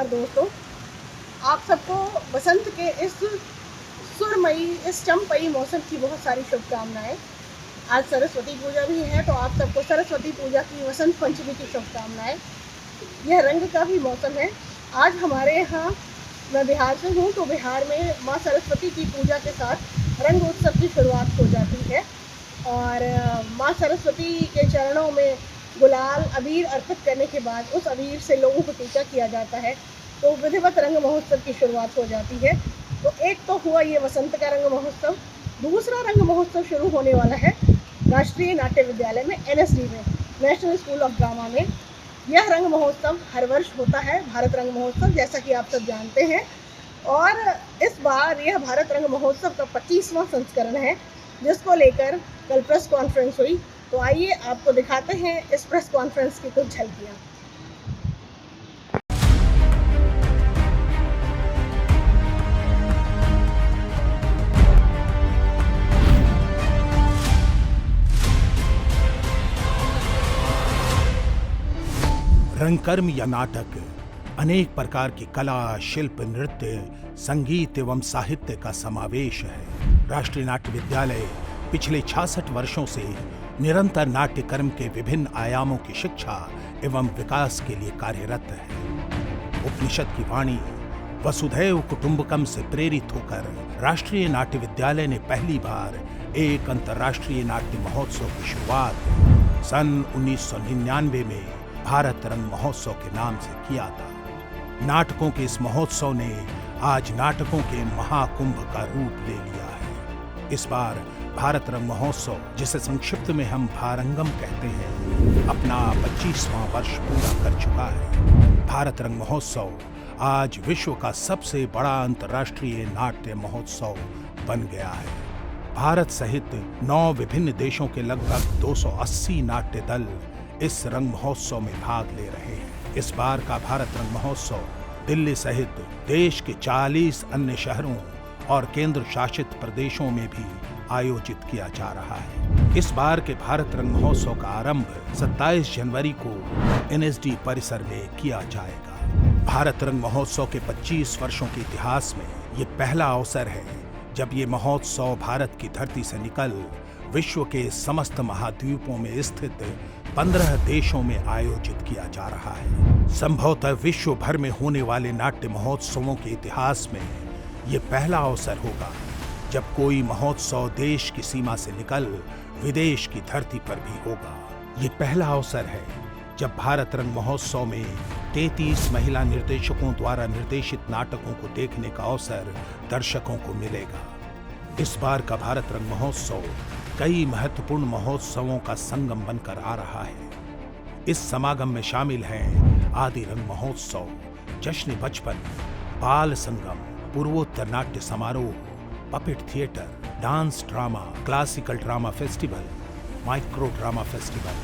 नमस्कार दोस्तों, आप सबको बसंत के इस सुरमई, इस चंपई मौसम की बहुत सारी शुभकामनाएं। आज सरस्वती पूजा भी है, तो आप सबको सरस्वती पूजा की, वसंत पंचमी की शुभकामनाएं। यह रंग का भी मौसम है। आज हमारे यहाँ, मैं बिहार से हूँ, तो बिहार में माँ सरस्वती की पूजा के साथ रंग उत्सव की शुरुआत हो जाती है और माँ सरस्वती के चरणों में गुलाल अबीर अर्पित करने के बाद उस अबीर से लोगों को टीका किया जाता है, तो विधिवत रंग महोत्सव की शुरुआत हो जाती है। तो एक तो हुआ ये वसंत का रंग महोत्सव। दूसरा रंग महोत्सव शुरू होने वाला है राष्ट्रीय नाट्य विद्यालय में, NSD में, नेशनल स्कूल ऑफ ड्रामा में। यह रंग महोत्सव हर वर्ष होता है, भारत रंग महोत्सव, जैसा कि आप सब जानते हैं। और इस बार यह भारत रंग महोत्सव का 25वां संस्करण है, जिसको लेकर कल प्रेस कॉन्फ्रेंस हुई। तो आइए आपको दिखाते हैं इस प्रेस कॉन्फ्रेंस की कुछ झलकियाँ। रंगकर्म या नाटक अनेक प्रकार की कला, शिल्प, नृत्य, संगीत एवं साहित्य का समावेश है। राष्ट्रीय नाट्य विद्यालय पिछले 66 वर्षों से निरंतर नाट्यकर्म के विभिन्न आयामों की शिक्षा एवं विकास के लिए कार्यरत है। उपनिषद की वाणी वसुधैव कुटुंबकम से प्रेरित होकर राष्ट्रीय नाट्य विद्यालय ने पहली बार एक अंतर्राष्ट्रीय नाट्य महोत्सव की शुरुआत सन 1999 में भारत रंग महोत्सव के नाम से किया था। नाटकों के इस महोत्सव ने आज नाटकों के महाकुंभ का रूप ले लिया है। इस बार भारत रंग महोत्सव, जिसे संक्षिप्त में हम भारंगम कहते हैं, अपना 25वां वर्ष पूरा कर चुका है। भारत रंग महोत्सव आज विश्व का सबसे बड़ा अंतर्राष्ट्रीय नाट्य महोत्सव बन गया है। भारत सहित 9 विभिन्न देशों के लगभग 280 नाट्य दल इस रंग महोत्सव में भाग ले रहे हैं। इस बार का भारत रंग महोत्सव दिल्ली सहित देश के 40 अन्य शहरों और केंद्र शासित प्रदेशों में भी आयोजित किया जा रहा है। इस बार के भारत रंग महोत्सव का आरंभ 27 जनवरी को NSD परिसर में किया जाएगा। भारत रंग महोत्सव के 25 वर्षों के इतिहास में ये पहला अवसर है जब ये महोत्सव भारत की धरती से निकल विश्व के समस्त महाद्वीपों में स्थित 15 देशों में आयोजित किया जा रहा है। संभवतः विश्व भर में होने वाले नाट्य महोत्सवों के इतिहास में ये पहला अवसर होगा जब कोई महोत्सव देश की सीमा से निकल विदेश की धरती पर भी होगा। ये पहला अवसर है जब भारत रंग महोत्सव में 33 महिला निर्देशकों द्वारा निर्देशित नाटकों को देखने का अवसर दर्शकों को मिलेगा। इस बार का भारत रंग महोत्सव कई महत्वपूर्ण महोत्सवों का संगम बनकर आ रहा है। इस समागम में शामिल हैं आदि रंग महोत्सव, जश्न बचपन, बाल संगम, पूर्वोत्तर नाट्य समारोह, puppet theatre, dance drama, classical drama festival, micro drama festival,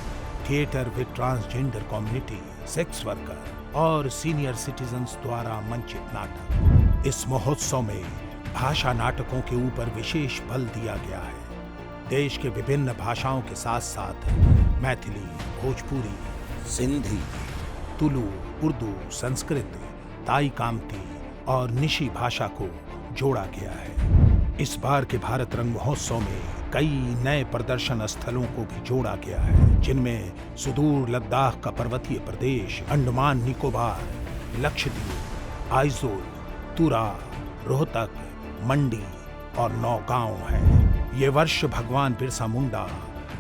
theatre with transgender community, sex worker और सीनियर सिटीजन्स द्वारा मंचित नाटक। इस महोत्सव में भाषा नाटकों के ऊपर विशेष बल दिया गया है। देश के विभिन्न भाषाओं के साथ साथ मैथिली, भोजपुरी, सिंधी, तुलु, उर्दू, संस्कृत, ताई कामती और निशी भाषा को जोड़ा गया है। इस बार के भारत रंग महोत्सव में कई नए प्रदर्शन स्थलों को भी जोड़ा गया है, जिनमें सुदूर लद्दाख का पर्वतीय प्रदेश, अंडमान निकोबार, लक्षद्वीप, आइजोल, तुरा, रोहतक, मंडी और नौगांव है। ये वर्ष भगवान बिरसा मुंडा,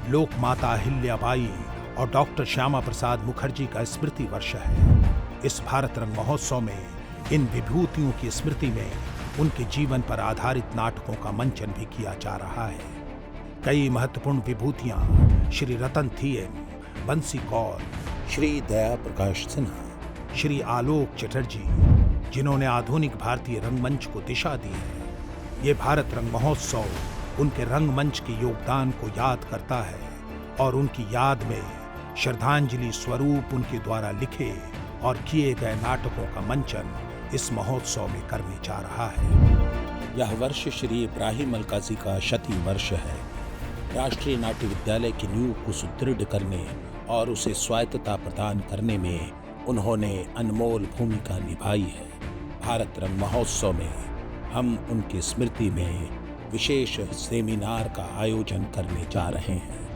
लोक माता अहिल्याबाई और डॉक्टर श्यामा प्रसाद मुखर्जी का स्मृति वर्ष है। इस भारत रंग महोत्सव में इन विभूतियों की स्मृति में उनके जीवन पर आधारित नाटकों का मंचन भी किया जा रहा है। कई महत्वपूर्ण विभूतियां श्री रतन थिएम, बंसी कौर, श्री दया प्रकाश सिन्हा, श्री आलोक चटर्जी, जिन्होंने आधुनिक भारतीय रंगमंच को दिशा दी है। ये भारत रंग महोत्सव उनके रंगमंच के योगदान को याद करता है और उनकी याद में श्रद्धांजलि स्वरूप उनके द्वारा लिखे और किए गए नाटकों का मंचन इस महोत्सव में करने जा रहा है। यह वर्ष श्री इब्राहिम अलकाजी का शती वर्ष है। राष्ट्रीय नाट्य विद्यालय की नींव को सुदृढ़ करने और उसे स्वायत्तता प्रदान करने में उन्होंने अनमोल भूमिका निभाई है। भारत रंग महोत्सव में हम उनकी स्मृति में विशेष सेमिनार का आयोजन करने जा रहे हैं।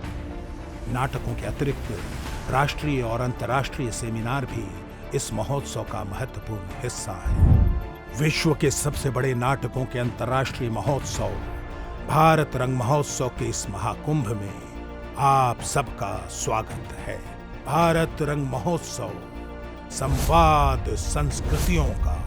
नाटकों के अतिरिक्त राष्ट्रीय और अंतर्राष्ट्रीय सेमिनार भी इस महोत्सव का महत्वपूर्ण हिस्सा है। विश्व के सबसे बड़े नाटकों के अंतर्राष्ट्रीय महोत्सव भारत रंग महोत्सव के इस महाकुंभ में आप सबका स्वागत है। भारत रंग महोत्सव, संवाद संस्कृतियों का।